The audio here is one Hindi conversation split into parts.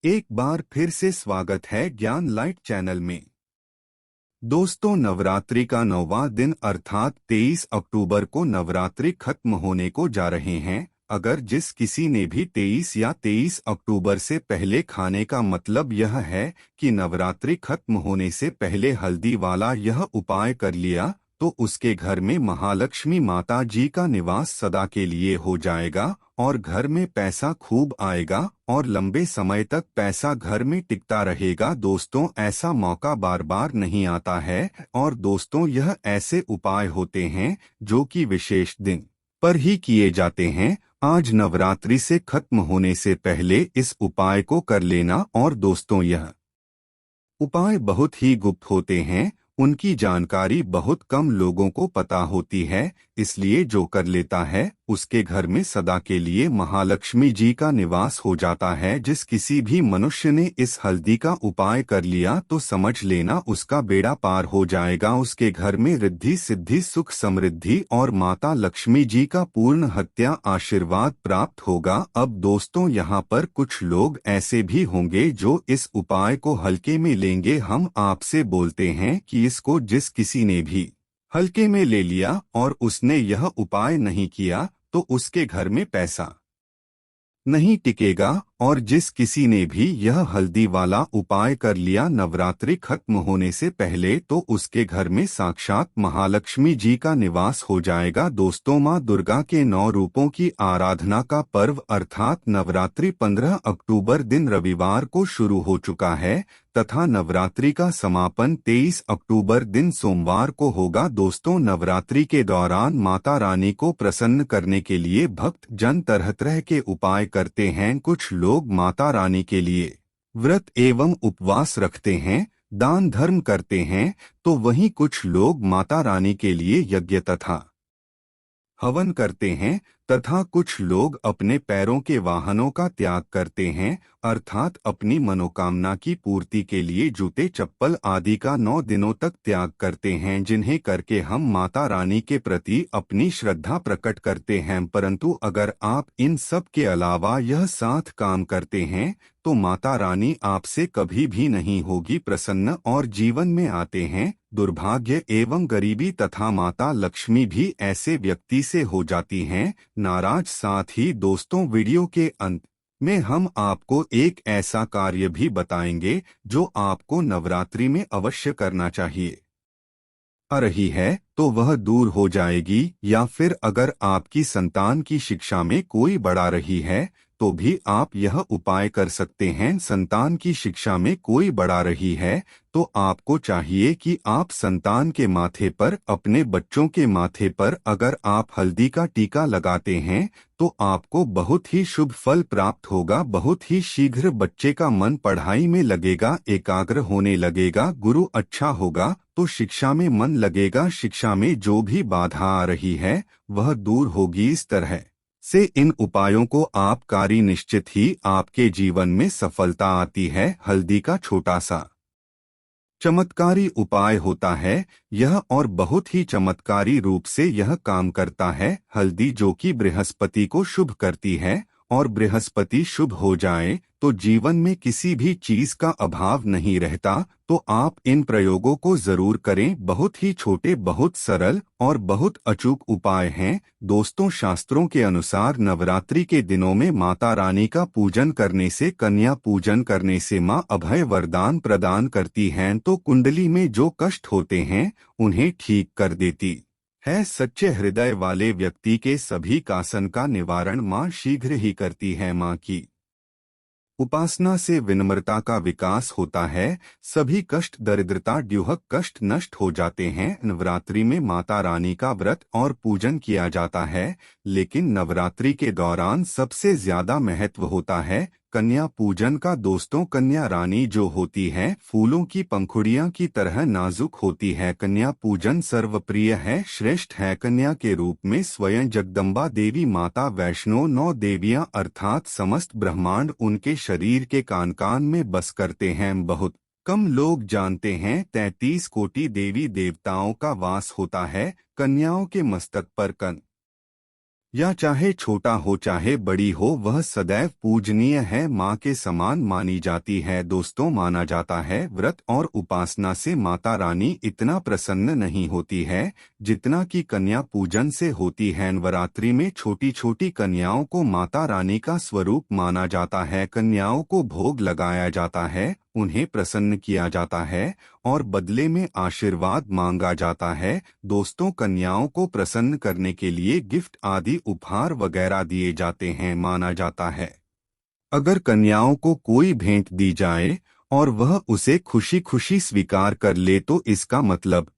एक बार फिर से स्वागत है ज्ञान लाइट चैनल में। दोस्तों, नवरात्रि का 9वां दिन अर्थात 23 अक्टूबर को नवरात्रि खत्म होने को जा रहे हैं। अगर जिस किसी ने भी 23 या 23 अक्टूबर से पहले खाने का मतलब यह है कि नवरात्रि खत्म होने से पहले हल्दी वाला यह उपाय कर लिया, तो उसके घर में महालक्ष्मी माता जी का निवास सदा के लिए हो जाएगा और घर में पैसा खूब आएगा और लंबे समय तक पैसा घर में टिकता रहेगा। दोस्तों, ऐसा मौका बार बार नहीं आता है और दोस्तों, यह ऐसे उपाय होते हैं जो कि विशेष दिन पर ही किए जाते हैं। आज नवरात्रि से खत्म होने से पहले इस उपाय को कर लेना। और दोस्तों, यह उपाय बहुत ही गुप्त होते हैं, उनकी जानकारी बहुत कम लोगों को पता होती है, इसलिए जो कर लेता है उसके घर में सदा के लिए महालक्ष्मी जी का निवास हो जाता है। जिस किसी भी मनुष्य ने इस हल्दी का उपाय कर लिया तो समझ लेना उसका बेड़ा पार हो जाएगा। उसके घर में रिद्धि सिद्धि सुख समृद्धि और माता लक्ष्मी जी का पूर्ण हत्या आशीर्वाद प्राप्त होगा। अब दोस्तों, यहाँ पर कुछ लोग ऐसे भी होंगे जो इस उपाय को हल्के में लेंगे। हम आपसे बोलते हैं कि इसको जिस किसी ने भी हल्के में ले लिया और उसने यह उपाय नहीं किया तो उसके घर में पैसा नहीं टिकेगा। और जिस किसी ने भी यह हल्दी वाला उपाय कर लिया नवरात्रि खत्म होने से पहले, तो उसके घर में साक्षात महालक्ष्मी जी का निवास हो जाएगा। दोस्तों, माँ दुर्गा के 9 रूपों की आराधना का पर्व अर्थात नवरात्रि 15 अक्टूबर दिन रविवार को शुरू हो चुका है तथा नवरात्रि का समापन 23 अक्टूबर दिन सोमवार को होगा। दोस्तों, नवरात्रि के दौरान माता रानी को प्रसन्न करने के लिए भक्त जन तरह तरह के उपाय करते हैं। कुछ लोग माता रानी के लिए व्रत एवं उपवास रखते हैं, दान धर्म करते हैं, तो वहीं कुछ लोग माता रानी के लिए यज्ञ तथा हवन करते हैं तथा कुछ लोग अपने पैरों के वाहनों का त्याग करते हैं अर्थात अपनी मनोकामना की पूर्ति के लिए जूते चप्पल आदि का 9 दिनों तक त्याग करते हैं, जिन्हें करके हम माता रानी के प्रति अपनी श्रद्धा प्रकट करते हैं। परंतु अगर आप इन सब के अलावा यह 7 काम करते हैं तो माता रानी आपसे कभी भी नहीं होगी प्रसन्न और जीवन में आते हैं दुर्भाग्य एवं गरीबी तथा माता लक्ष्मी भी ऐसे व्यक्ति से हो जाती हैं नाराज। साथ ही दोस्तों, वीडियो के अंत में हम आपको एक ऐसा कार्य भी बताएंगे जो आपको नवरात्रि में अवश्य करना चाहिए। आ रही है तो वह दूर हो जाएगी, या फिर अगर आपकी संतान की शिक्षा में कोई बढ़ा रही है तो भी आप यह उपाय कर सकते हैं। संतान की शिक्षा में कोई बढ़ा रही है तो आपको चाहिए कि आप संतान के माथे पर, अपने बच्चों के माथे पर अगर आप हल्दी का टीका लगाते हैं तो आपको बहुत ही शुभ फल प्राप्त होगा। बहुत ही शीघ्र बच्चे का मन पढ़ाई में लगेगा, एकाग्र होने लगेगा, गुरु अच्छा होगा तो शिक्षा में मन लगेगा। शिक्षा में जो भी बाधा आ रही है वह दूर होगी। इस तरह से इन उपायों को आप कारी निश्चित ही आपके जीवन में सफलता आती है। हल्दी का छोटा सा चमत्कारी उपाय होता है यह और बहुत ही चमत्कारी रूप से यह काम करता है। हल्दी जो कि बृहस्पति को शुभ करती है और बृहस्पति शुभ हो जाए तो जीवन में किसी भी चीज का अभाव नहीं रहता। तो आप इन प्रयोगों को जरूर करें। बहुत ही छोटे, बहुत सरल और बहुत अचूक उपाय हैं। दोस्तों, शास्त्रों के अनुसार नवरात्रि के दिनों में माता रानी का पूजन करने से, कन्या पूजन करने से माँ अभय वरदान प्रदान करती हैं, तो कुंडली में जो कष्ट होते हैं उन्हें ठीक कर देती है। सच्चे हृदय वाले व्यक्ति के सभी कासन का निवारण माँ शीघ्र ही करती है। माँ की उपासना से विनम्रता का विकास होता है, सभी कष्ट, दरिद्रता, द्यूहक कष्ट नष्ट हो जाते हैं। नवरात्रि में माता रानी का व्रत और पूजन किया जाता है, लेकिन नवरात्रि के दौरान सबसे ज्यादा महत्व होता है कन्या पूजन का। दोस्तों, कन्या रानी जो होती है फूलों की पंखुड़ियां की तरह नाजुक होती है। कन्या पूजन सर्वप्रिय है, श्रेष्ठ है। कन्या के रूप में स्वयं जगदम्बा देवी, माता वैष्णो, 9 देवियां अर्थात समस्त ब्रह्मांड उनके शरीर के कान कान में बस करते हैं। बहुत कम लोग जानते हैं 33 कोटि देवी देवताओं का वास होता है कन्याओं के मस्तक पर। या चाहे छोटा हो चाहे बड़ी हो, वह सदैव पूजनीय है, माँ के समान मानी जाती है। दोस्तों, माना जाता है व्रत और उपासना से माता रानी इतना प्रसन्न नहीं होती है जितना कि कन्या पूजन से होती है। नवरात्रि में छोटी छोटी कन्याओं को माता रानी का स्वरूप माना जाता है। कन्याओं को भोग लगाया जाता है, उन्हें प्रसन्न किया जाता है और बदले में आशीर्वाद मांगा जाता है। दोस्तों, कन्याओं को प्रसन्न करने के लिए गिफ्ट आदि उपहार वगैरह दिए जाते हैं। माना जाता है अगर कन्याओं को कोई भेंट दी जाए और वह उसे खुशी खुशी स्वीकार कर ले तो इसका मतलब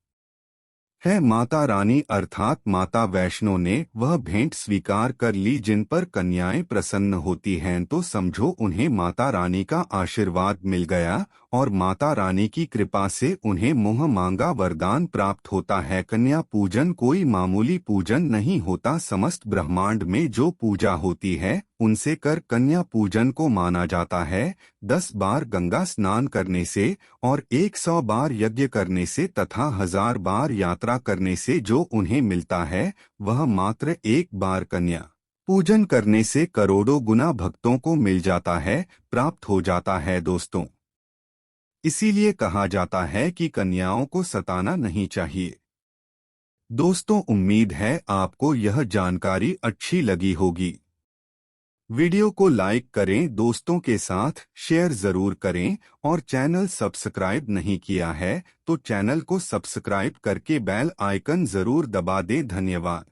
है माता रानी अर्थात माता वैष्णो ने वह भेंट स्वीकार कर ली। जिन पर कन्याएं प्रसन्न होती हैं तो समझो उन्हें माता रानी का आशीर्वाद मिल गया और माता रानी की कृपा से उन्हें मुँह मांगा वरदान प्राप्त होता है। कन्या पूजन कोई मामूली पूजन नहीं होता। समस्त ब्रह्मांड में जो पूजा होती है उनसे कर कन्या पूजन को माना जाता है। 10 बार गंगा स्नान करने से और 100 बार यज्ञ करने से तथा 1000 बार यात्रा करने से जो उन्हें मिलता है वह मात्र एक बार कन्या पूजन करने से करोड़ों गुना भक्तों को मिल जाता है, प्राप्त हो जाता है। दोस्तों, इसीलिए कहा जाता है कि कन्याओं को सताना नहीं चाहिए। दोस्तों, उम्मीद है आपको यह जानकारी अच्छी लगी होगी। वीडियो को लाइक करें, दोस्तों के साथ शेयर जरूर करें और चैनल सब्सक्राइब नहीं किया है तो चैनल को सब्सक्राइब करके बेल आइकन जरूर दबा दें। धन्यवाद।